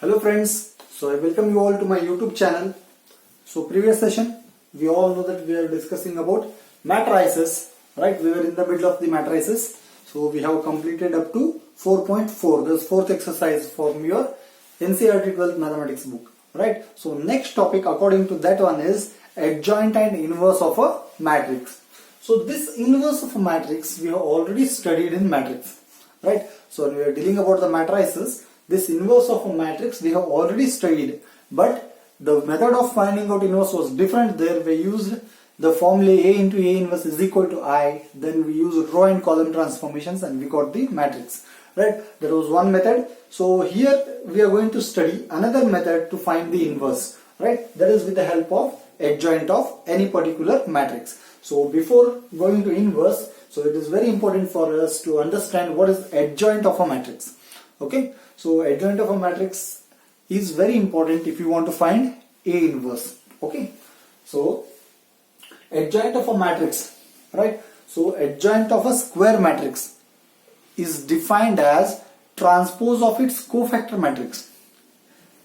Hello friends, so I welcome you all to my YouTube channel. So previous session, we all know that we are discussing about matrices, right? We were in the middle of the matrices. So we have completed up to 4.4, this fourth exercise from your NCERT 12th mathematics book, right? So next topic according to that one is adjoint and inverse of a matrix. So this inverse of a matrix we have already studied in matrix, right? So when we are dealing about the matrices, this inverse of a matrix we have already studied, but the method of finding out inverse was different. There we used the formula A into A inverse is equal to I, then we used row and column transformations and we got the matrix, right? That was one method. So here we are going to study another method to find the inverse, right? That is with the help of adjoint of any particular matrix. So before going to inverse, so it is very important for us to understand what is adjoint of a matrix. Okay, so adjoint of a matrix is very important if you want to find A inverse. Okay, so adjoint of a matrix, right? So adjoint of a square matrix is defined as transpose of its cofactor matrix.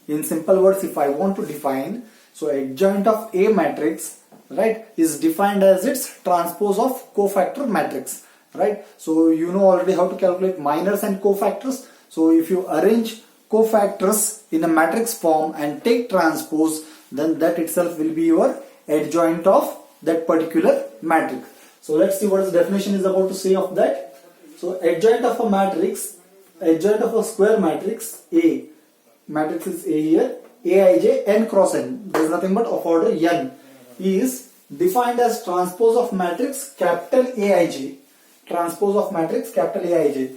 In simple words, if I want to define, so adjoint of A matrix, right, is defined as its transpose of cofactor matrix, right? So you know already how to calculate minors and cofactors. So if you arrange cofactors in a matrix form and take transpose, then that itself will be your adjoint of that particular matrix. So let's see what the definition is about to say of that. So adjoint of a matrix, adjoint of a square matrix A, matrix is A here, Aij n cross n, there is nothing but of order n, is defined as transpose of matrix capital Aij, transpose of matrix capital Aij.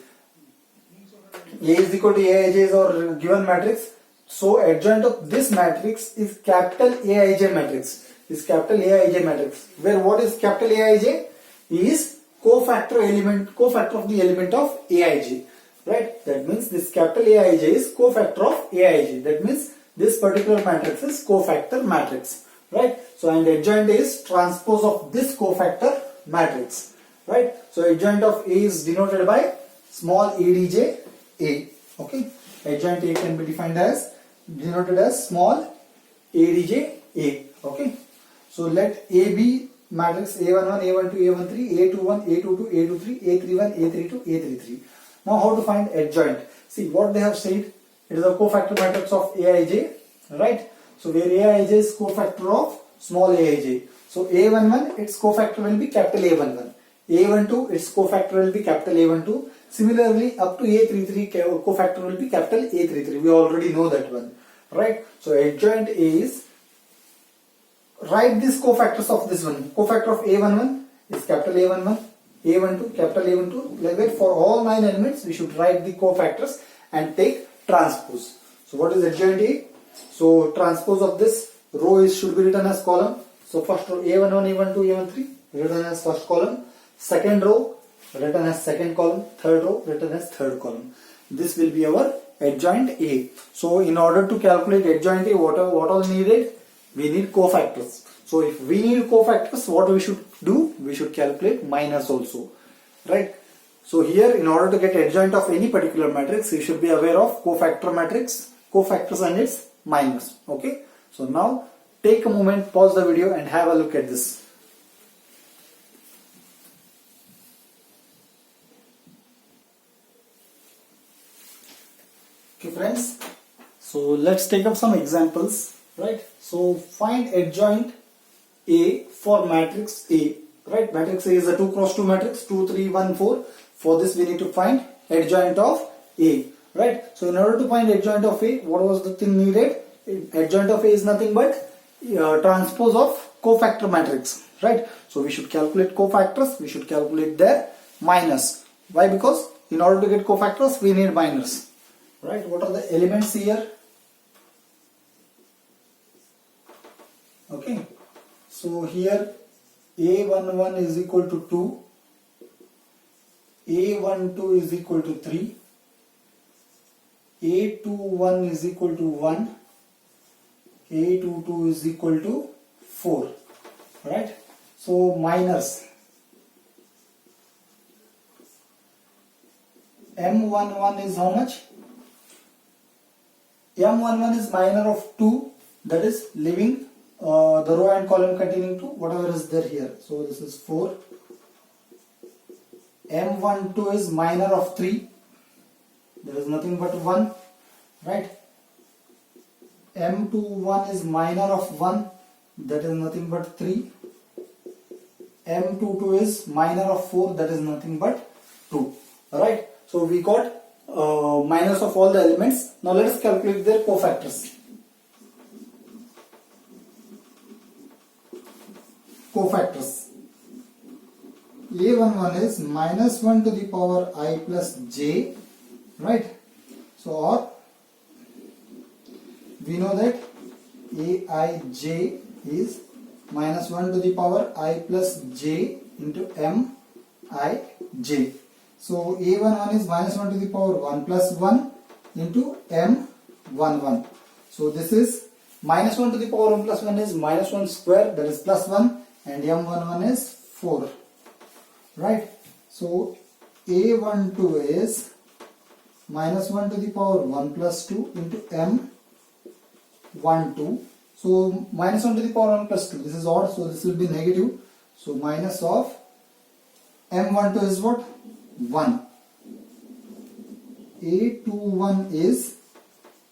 A is equal to Aij is our given matrix. So adjoint of this matrix is capital Aij matrix. Is capital Aij matrix. Where what is capital Aij? Is cofactor of the element of Aij. Right? That means this capital Aij is cofactor of Aij. That means this particular matrix is cofactor matrix. Right? So and adjoint is transpose of this cofactor matrix. Right? So adjoint of A is denoted by small adj A. Okay, adjoint A can be defined as denoted as small adj A. Okay, so let A be matrix A11, A12, A13, A21, A22, A23, A31, A32, A33. Now how to find adjoint? See what they have said. It is a cofactor matrix of Aij, right? So where Aij is cofactor of small aij. So A11 its cofactor will be capital A11. A12 its cofactor will be capital A12. Similarly, up to A33 cofactor will be capital A33. We already know that one, right? So adjoint is, write these cofactors of this one. Cofactor of A11 is capital A11, A12 capital A12. Like that for all 9 elements we should write the cofactors and take transpose. So what is adjoint A? So transpose of this row should be written as column. So first row A11, A12, A13 written as first column. Second row written as second column, third row written as third column. This will be our adjoint A. So in order to calculate adjoint A, what all needed? We need cofactors. So if we need cofactors, what we should do? We should calculate minors also, right? So here in order to get adjoint of any particular matrix, you should be aware of cofactor matrix, cofactors and its minors. Okay. So now take a moment, pause the video and have a look at this. Okay friends, so let's take up some examples, right? So find adjoint A for matrix A, right? Matrix A is a 2 cross 2 matrix, 2, 3, 1, 4. For this we need to find adjoint of A, right? So in order to find adjoint of A, what was the thing needed? Adjoint of A is nothing but transpose of cofactor matrix, right? So we should calculate cofactors, we should calculate their minors. Why? Because in order to get cofactors we need minors. Right, what are the elements here? Okay, so here A11 is equal to 2, A12 is equal to 3, A21 is equal to 1, A22 is equal to 4, right? So minors, M11 is how much? M11 is minor of 2, that is leaving the row and column containing 2, whatever is there here. So this is 4. M12 is minor of 3, there is nothing but 1, right? M21 is minor of 1, that is nothing but 3. M22 is minor of 4, that is nothing but 2. Alright, so we got minors of all the elements. Now let us calculate their cofactors. Cofactors. A11 is minus 1 to the power I plus j, right? So or we know that Aij is minus 1 to the power I plus j into Mij. So A11 is minus 1 to the power 1 plus 1 into M11. So this is minus 1 to the power 1 plus 1 is minus 1 square, that is plus 1, and M11 is 4. Right? So A12 is minus 1 to the power 1 plus 2 into M12. So minus 1 to the power 1 plus 2, this is odd, so this will be negative. So minus of M12 is what? 1. A21 is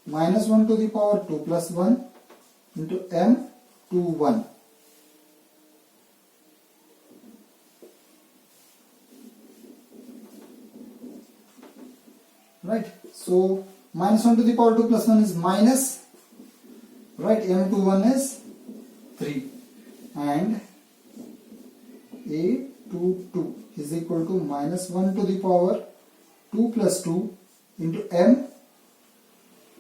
minus 1 to the power 2 plus 1 into M21. Right? So minus 1 to the power 2 plus 1 is minus, right? M21 is 3, and A22 is equal to minus 1 to the power 2 plus 2 into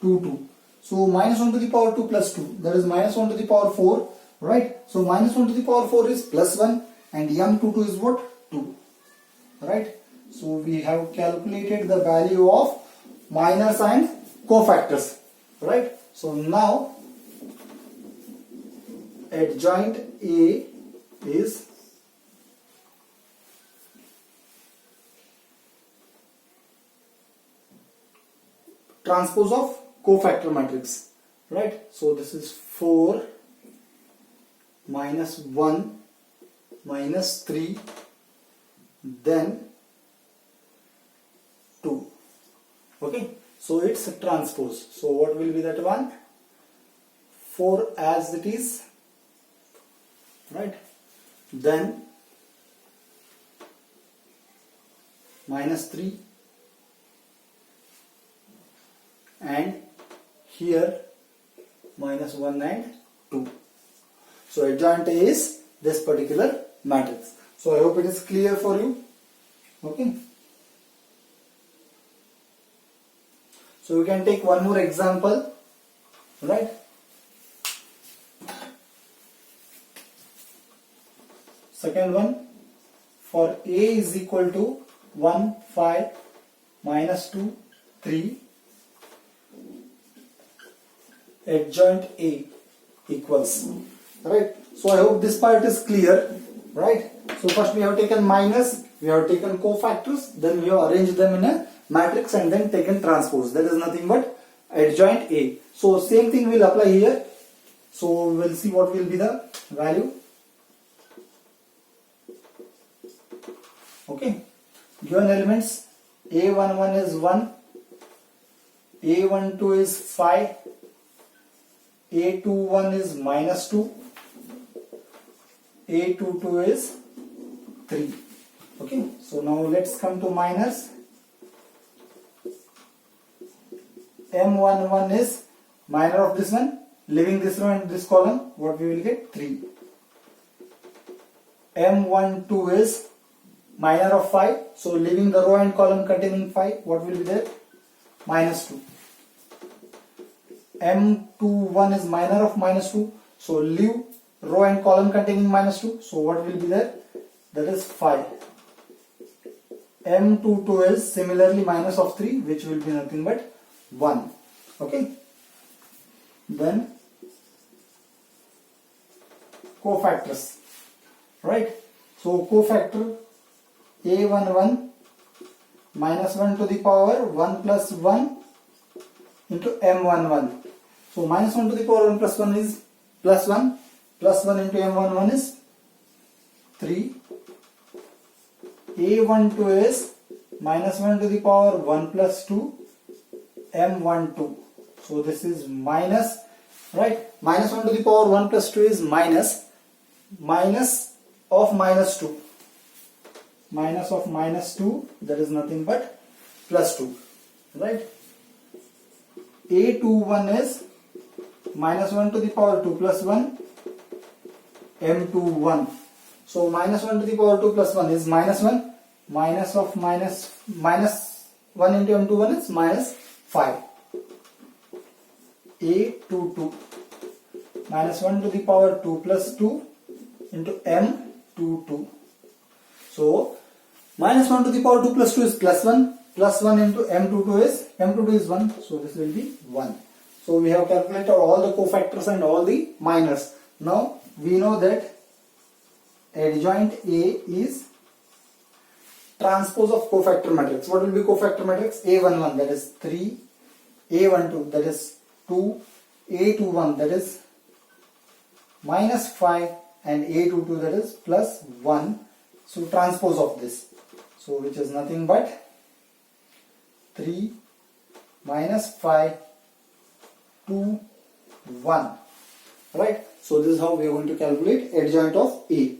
M22. So minus 1 to the power 2 plus 2, that is minus 1 to the power 4, right? So minus 1 to the power 4 is plus 1, and M22 is what? 2, right? So we have calculated the value of minors and cofactors, right? So now adjoint A is transpose of cofactor matrix, right? So this is 4 minus 1 minus 3 then 2. Okay, so it's a transpose. So what will be that one? 4 as it is, right? Then minus 3, and here minus 1 and 2. So adjoint A is this particular matrix. So I hope it is clear for you. Okay. So we can take one more example, right? Second one, for A is equal to 1, 5, minus 2, 3, adjoint A equals, right? So I hope this part is clear, right? So first we have taken minus, we have taken cofactors, then we have arranged them in a matrix and then taken transpose. That is nothing but adjoint A. So same thing will apply here. So we will see what will be the value. Okay. Given elements, A11 is 1, A12 is 5, A21 is minus 2, A22 is 3. Okay. So now let's come to minus. M11 is minor of this one, leaving this row and this column, what we will get? 3. M12 is minor of 5, so leaving the row and column containing 5, what will be there? Minus 2. M21 is minor of minus 2, so leave row and column containing minus 2, so what will be there? That is 5. M22 is similarly minus of 3, which will be nothing but 1. Okay. Then cofactors, right? So cofactor A11 minus 1 to the power 1 plus 1 into M11. So minus 1 to the power 1 plus 1 is plus 1. Plus 1 into M11 is 3. A12 is minus 1 to the power 1 plus 2 M12. So this is minus, right? Minus 1 to the power 1 plus 2 is minus of minus 2. Minus of minus 2, that is nothing but plus 2, right? A21 is minus 1 to the power 2 plus 1 M21. So minus 1 to the power 2 plus 1 is minus 1. Minus of minus 1 into M21 is minus 5. A22 minus 1 to the power 2 plus 2 into M22. So minus 1 to the power 2 plus 2 is plus 1. Plus 1 into M22 is 1. So this will be 1. So we have calculated all the cofactors and all the minors. Now we know that adjoint A is transpose of cofactor matrix. What will be cofactor matrix? A11, that is 3, A12, that is 2, A21, that is minus 5, and A22, that is plus 1. So transpose of this, so which is nothing but 3 minus 5 2 1, right? So this is how we are going to calculate adjoint of A.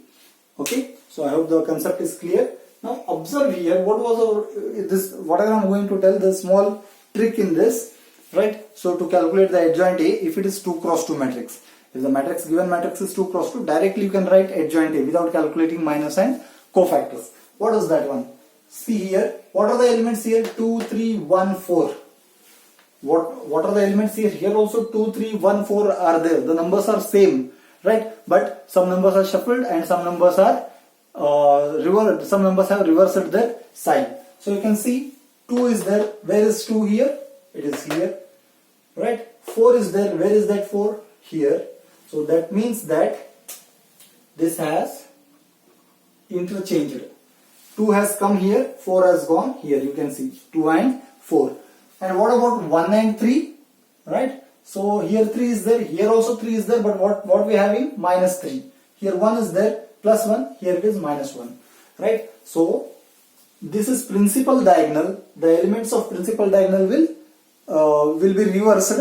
Okay, so I hope the concept is clear. Now observe here, what was our whatever I am going to tell, the small trick in this, right? So to calculate the adjoint A, if it is 2 cross 2 matrix, if the matrix given matrix is 2 cross 2, directly you can write adjoint A without calculating minus and cofactors. What is that one? See here, what are the elements here? 2, 3, 1, 4. What are the elements here? Here also 2, 3, 1, 4 are there. The numbers are same, right? But some numbers are shuffled and some numbers are reversed. Some numbers have reversed their sign. So you can see 2 is there. Where is 2 here? It is here, right? 4 is there. Where is that 4? Here. So that means that this has interchanged. 2 has come here, 4 has gone here. You can see 2 and 4. And what about 1 and 3? Right? So here 3 is there, here also 3 is there, but what we are having? Minus 3. Here 1 is there, plus 1, here it is minus 1. Right? So this is principal diagonal. The elements of principal diagonal will be reversed.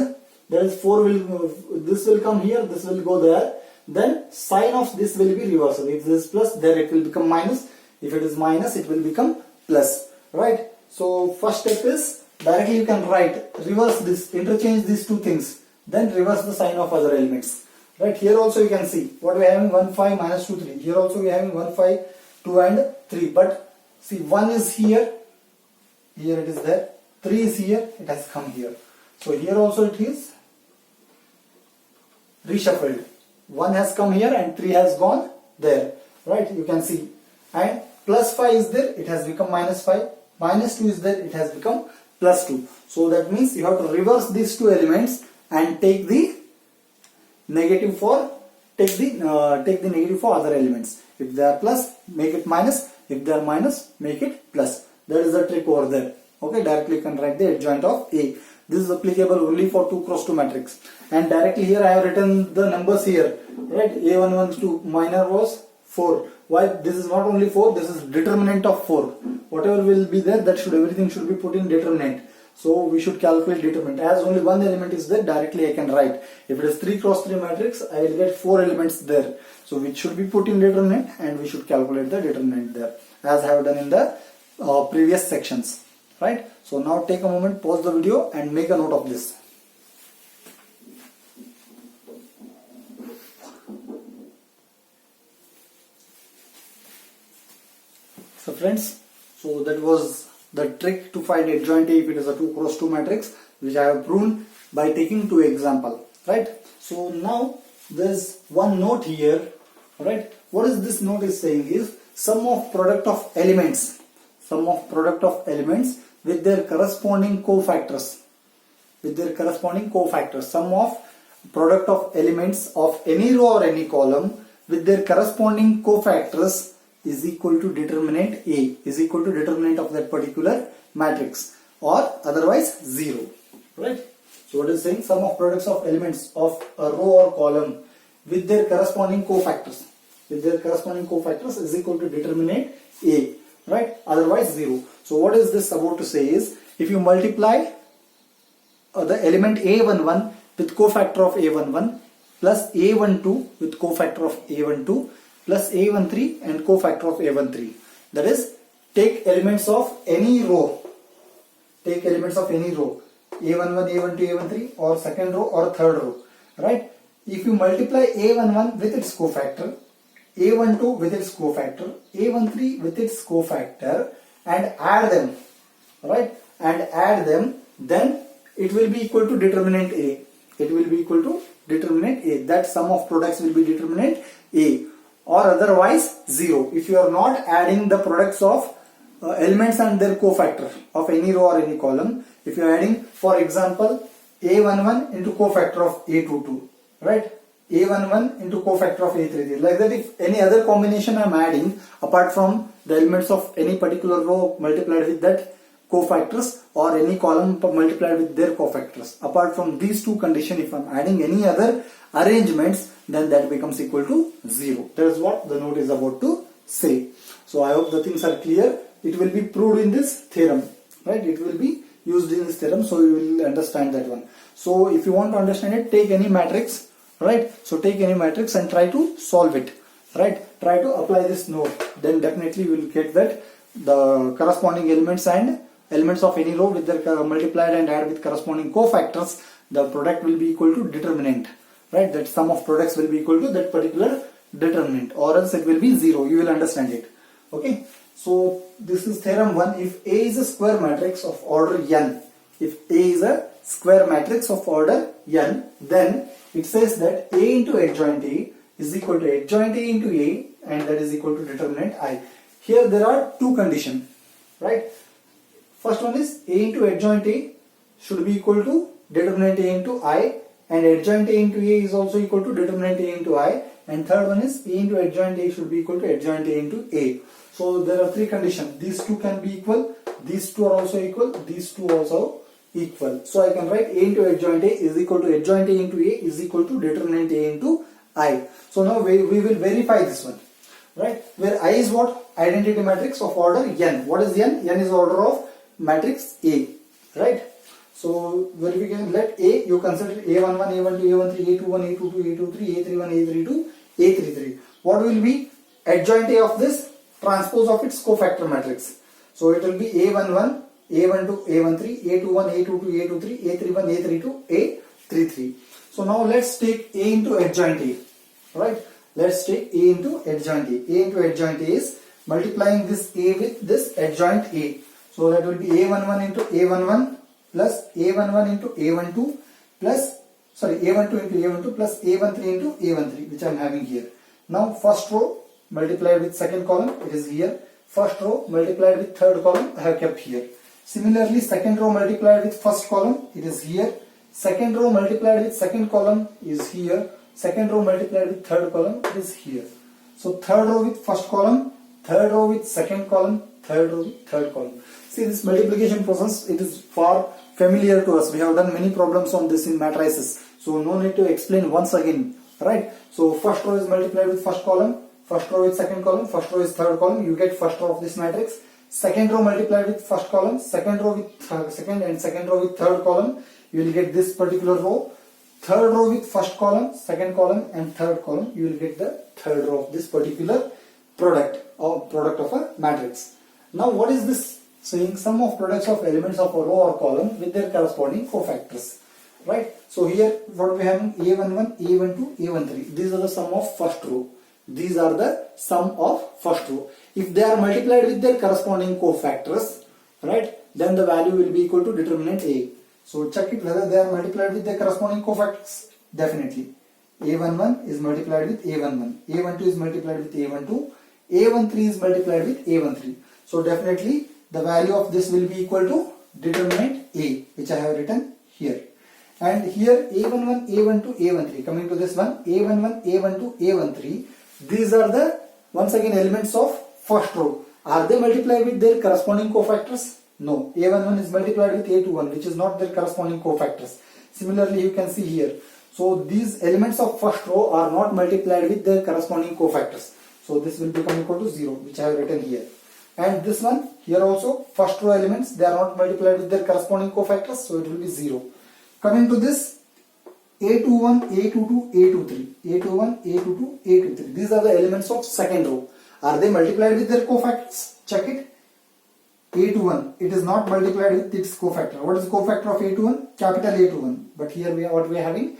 That is 4 will, this will come here, this will go there. Then sign of this will be reversed. If this is plus, there it will become minus. If it is minus, it will become plus. Right? So first step is directly you can write, reverse this, interchange these two things, then reverse the sign of other elements. Right? Here also you can see what we are having, 1, 5, minus 2, 3. Here also we are having 1, 5, 2 and 3. But see, 1 is here, here it is there, 3 is here, it has come here. So here also it is reshuffled. 1 has come here and 3 has gone there. Right? You can see. And plus 5 is there, it has become minus 5. Minus 2 is there, it has become plus 2. So that means you have to reverse these two elements and take the negative for negative for other elements. If they are plus, make it minus. If they are minus, make it plus. That is the trick over there. Okay, directly you can write the adjoint of A. This is applicable only for 2 cross 2 matrix. And directly here I have written the numbers here. Right? A11 to minor was 4. Why? This is not only 4, this is determinant of 4. Whatever will be there, that everything should be put in determinant. So we should calculate determinant. As only one element is there, directly I can write. If it is 3 cross 3 matrix, I will get 4 elements there. So which should be put in determinant and we should calculate the determinant there, as I have done in the previous sections. Right? So now take a moment, pause the video and make a note of this. So friends, so that was the trick to find adjoint A if it is a 2 cross 2 matrix, which I have proven by taking 2 examples. Right? So now there is one note here. Right? What is this note is saying is sum of product of elements. Sum of product of elements with their corresponding cofactors. With their corresponding cofactors. Sum of product of elements of any row or any column with their corresponding cofactors is equal to determinant A, is equal to determinant of that particular matrix, or otherwise 0. Right? So what is saying? Sum of products of elements of a row or column with their corresponding cofactors. With their corresponding cofactors is equal to determinant A. Right? Otherwise 0. So what is this about to say is, if you multiply the element A11 with cofactor of A11 plus A12 with cofactor of A12 plus A13 and cofactor of A13. That is, take elements of any row. Take elements of any row. A11, A12, A13 or second row or third row. Right? If you multiply A11 with its cofactor, A12 with its cofactor, A13 with its cofactor and add them. Right? And add them, then it will be equal to determinant A. It will be equal to determinant A. That sum of products will be determinant A. Or otherwise 0. If you are not adding the products of elements and their cofactor of any row or any column, if you are adding, for example, A11 into cofactor of A22, right? A11 into cofactor of A33. Like that, if any other combination I am adding apart from the elements of any particular row multiplied with that cofactors or any column multiplied with their cofactors, apart from these two conditions, if I am adding any other arrangements, then that becomes equal to 0. That is what the note is about to say. So I hope the things are clear. It will be proved in this theorem, right? It will be used in this theorem, so you will understand that one. So if you want to understand it, take any matrix, right? So take any matrix and try to solve it, right? Try to apply this note, then definitely you will get that the corresponding elements and elements of any row with their multiplied and add with corresponding cofactors, the product will be equal to determinant, right? That sum of products will be equal to that particular determinant, or else it will be 0. You will understand it. Okay. So this is theorem 1. If A is a square matrix of order n, if A is a square matrix of order n, then it says that A into adjoint A is equal to adjoint A into A, and that is equal to determinant I. Here there are two conditions, right? First one is A into adjoint A should be equal to determinant A into I, and adjoint A into A is also equal to determinant A into I, and third one is A into adjoint A should be equal to adjoint A into A. So there are three conditions. These two can be equal, these two are also equal, these two also equal. So I can write A into adjoint A is equal to adjoint A into A is equal to determinant A into I. So now we will verify this one, right? Where I is what? Identity matrix of order n. What is n? N is order of matrix A, right? So verification, let A, you consider A11, A12, A13, A21, A22, A23, A31, A32, A33. What will be adjoint A of this? Transpose of its cofactor matrix. So it will be A11, A12, A13, A21, A22, A23, A31, A32, A33. So now let's take A into adjoint A, right? Let's take A into adjoint A. A into adjoint A is multiplying this A with this adjoint A. So that will be A11 into A11 plus A11 into A12 plus, sorry, A12 into A12 plus A13 into A13, which I am having here. Now first row multiplied with second column, it is here. First row multiplied with third column, I have kept here. Similarly, second row multiplied with first column, it is here. Second row multiplied with second column is here. Second row multiplied with third column is here. So third row with first column, third row with second column, third row with third column. See, this multiplication process, it is far familiar to us. We have done many problems on this in matrices. So no need to explain once again, right? So first row is multiplied with first column, first row with second column, first row is third column. You get first row of this matrix. Second row multiplied with first column, second row with second and second row with third column. You will get this particular row. Third row with first column, second column and third column. You will get the third row of this particular product or product of a matrix. Now what is this saying? Sum of products of elements of a row or column with their corresponding cofactors, right? So here what we have, A11, A12, A13. These are the sum of first row. These are the sum of first row. If they are multiplied with their corresponding cofactors, right, then the value will be equal to determinant A. So check it whether they are multiplied with their corresponding cofactors. Definitely. A11 is multiplied with A11. A12 is multiplied with A12. A13 is multiplied with A13. So definitely the value of this will be equal to determinant A, which I have written here. And here A11, A12, A13. Coming to this one, A11, A12, A13. These are the, once again, elements of first row. Are they multiplied with their corresponding cofactors? No. A11 is multiplied with A21, which is not their corresponding cofactors. Similarly, you can see here. So these elements of first row are not multiplied with their corresponding cofactors. So this will become equal to 0, which I have written here. And this one here also, first row elements, they are not multiplied with their corresponding cofactors, so it will be 0. Coming to this, A21, A22, A23, A21, A22, A23. These are the elements of second row. Are they multiplied with their cofactors? Check it. A21, it is not multiplied with its cofactor. What is the cofactor of A21? Capital A21. But here what we are having?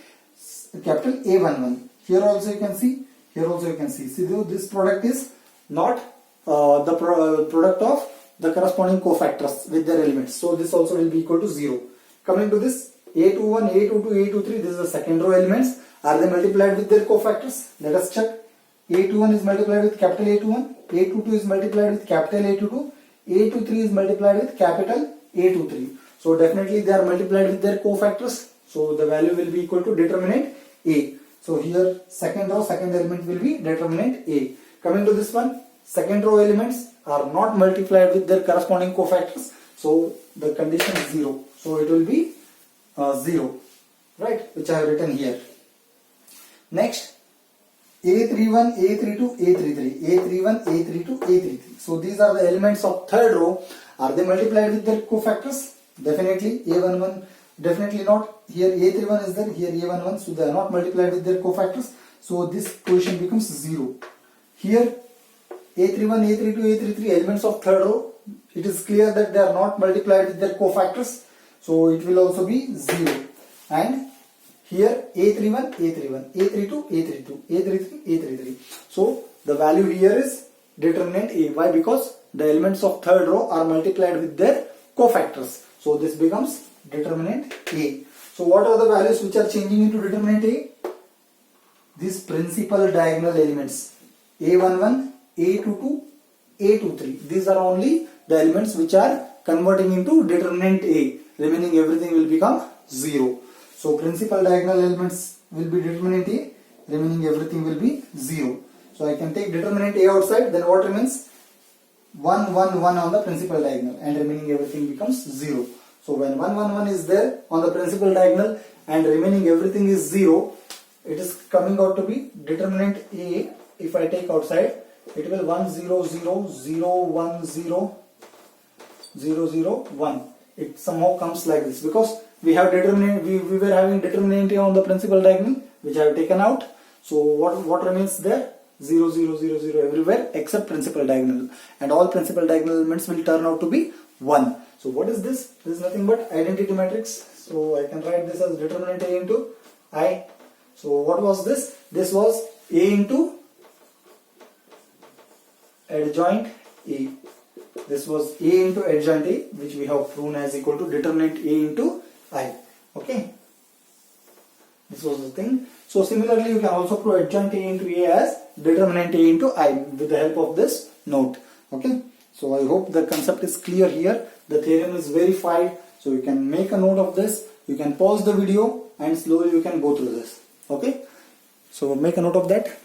Capital A11. Here also you can see. Here also you can see. See, this product is not the product of the corresponding cofactors with their elements. So this also will be equal to 0. Coming to this, A21, A22, A23, this is the second row elements. Are they multiplied with their cofactors? Let us check. A21 is multiplied with capital A21, A22 is multiplied with capital A22, A23 is multiplied with capital A23. So definitely they are multiplied with their cofactors. So the value will be equal to determinant A. So here second row, second element will be determinant A. Coming to this one, second row elements are not multiplied with their corresponding cofactors. So the condition is 0. So it will be 0, right, which I have written here. Next, A31, A32, A33, A31, A32, A33. So these are the elements of third row. Are they multiplied with their cofactors? Definitely A11, definitely not. Here A31 is there, here A11, so they are not multiplied with their cofactors. So this position becomes 0. Here A31, A32, A33 elements of third row. It is clear that they are not multiplied with their cofactors. So it will also be 0. And here A31, A31, A32, A32, A33, A33. So the value here is determinant A. Why? Because the elements of third row are multiplied with their cofactors. So this becomes determinant A. So what are the values which are changing into determinant A? These principal diagonal elements A11, A22, A23. These are only the elements which are converting into determinant A. Remaining everything will become 0. So principal diagonal elements will be determinant A, remaining everything will be 0. So I can take determinant A outside, then what remains? 1, 1, 1 on the principal diagonal, and remaining everything becomes 0. So when 1, 1, 1 is there on the principal diagonal and remaining everything is 0, it is coming out to be determinant A. If I take outside, it will 1, 0, 0, 0, 1, 0, 0, 0, 1. It somehow comes like this because we have determinant, we were having determinant A on the principal diagonal, which I have taken out. So what remains there? 0, 0, 0, 0 everywhere except principal diagonal, and all principal diagonal elements will turn out to be 1. So what is this? This is nothing but identity matrix. So I can write this as determinant A into I. So what was this? This was A into adjoint A. This was A into adjoint A, which we have proven as equal to determinant A into I. Okay, this was the thing. So similarly you can also prove adjoint A into A as determinant A into I with the help of this note. Okay, so I hope the concept is clear here. The theorem is verified, so you can make a note of this. You can pause the video and slowly you can go through this. Okay, so make a note of that.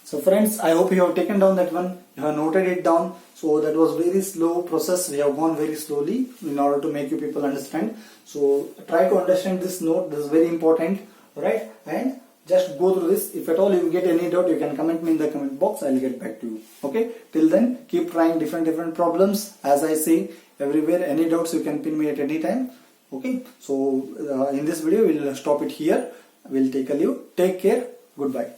So friends, I hope you have taken down that one, you have noted it down. So that was very slow process, we have gone very slowly in order to make you people understand. So try to understand this note, this is very important, right? And just go through this. If at all you get any doubt, you can comment me in the comment box, I will get back to you. Okay, till then keep trying different problems. As I say everywhere, any doubts you can pin me at any time. Okay, so in this video we will stop it here. We will take a leave. Take care. Goodbye.